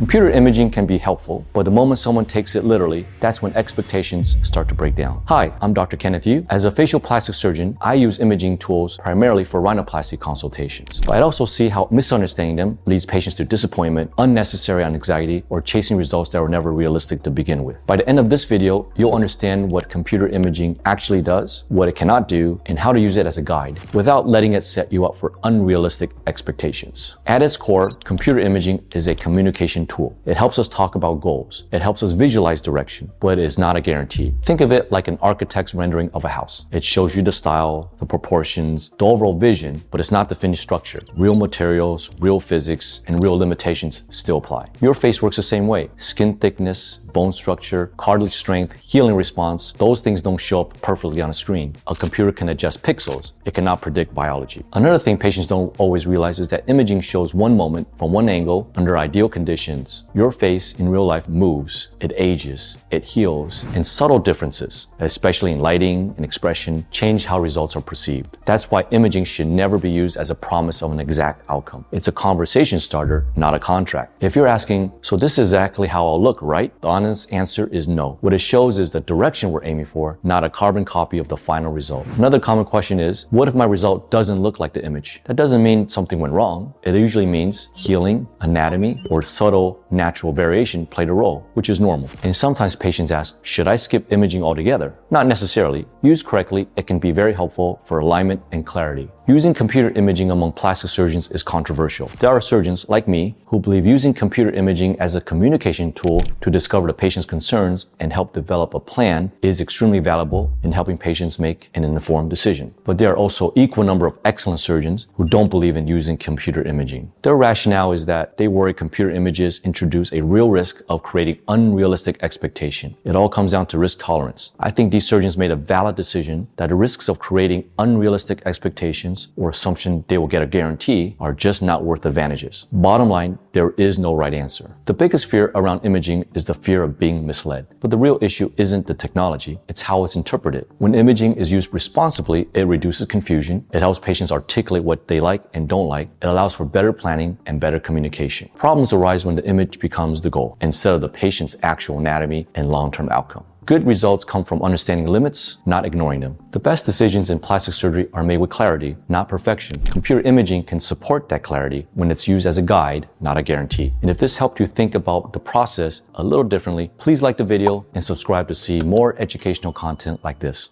Computer imaging can be helpful, but the moment someone takes it literally, that's when expectations start to break down. Hi, I'm Dr. Kenneth Yu. As a facial plastic surgeon, I use imaging tools primarily for rhinoplasty consultations. But I also see how misunderstanding them leads patients to disappointment, unnecessary anxiety, or chasing results that were never realistic to begin with. By the end of this video, you'll understand what computer imaging actually does, what it cannot do, and how to use it as a guide without letting it set you up for unrealistic expectations. At its core, computer imaging is a communication tool. It helps us talk about goals. It helps us visualize direction, but it is not a guarantee. Think of it like an architect's rendering of a house. It shows you the style, the proportions, the overall vision, but it's not the finished structure. Real materials, real physics, and real limitations still apply. Your face works the same way. Skin thickness, bone structure, cartilage strength, healing response, those things don't show up perfectly on a screen. A computer can adjust pixels. It cannot predict biology. Another thing patients don't always realize is that imaging shows one moment from one angle under ideal conditions. Your face in real life moves, it ages, it heals, and subtle differences, especially in lighting and expression, change how results are perceived. That's why imaging should never be used as a promise of an exact outcome. It's a conversation starter, not a contract. If you're asking, so this is exactly how I'll look, right? The honest answer is no. What it shows is the direction we're aiming for, not a carbon copy of the final result. Another common question is, what if my result doesn't look like the image? That doesn't mean something went wrong. It usually means healing, anatomy, or subtle natural variation played a role, which is normal. And sometimes patients ask, should I skip imaging altogether? Not necessarily. Used correctly, it can be very helpful for alignment and clarity. Using computer imaging among plastic surgeons is controversial. There are surgeons, like me, who believe using computer imaging as a communication tool to discover the patient's concerns and help develop a plan is extremely valuable in helping patients make an informed decision. But there are also equal number of excellent surgeons who don't believe in using computer imaging. Their rationale is that they worry computer images introduce a real risk of creating unrealistic expectation. It all comes down to risk tolerance. I think these surgeons made a valid decision that the risks of creating unrealistic expectations or assumption they will get a guarantee are just not worth the advantages. Bottom line, there is no right answer. The biggest fear around imaging is the fear of being misled. But the real issue isn't the technology, it's how it's interpreted. When imaging is used responsibly, it reduces confusion, it helps patients articulate what they like and don't like, it allows for better planning and better communication. Problems arise when the image becomes the goal, instead of the patient's actual anatomy and long-term outcome. Good results come from understanding limits, not ignoring them. The best decisions in plastic surgery are made with clarity, not perfection. Computer imaging can support that clarity when it's used as a guide, not a guarantee. And if this helped you think about the process a little differently, please like the video and subscribe to see more educational content like this.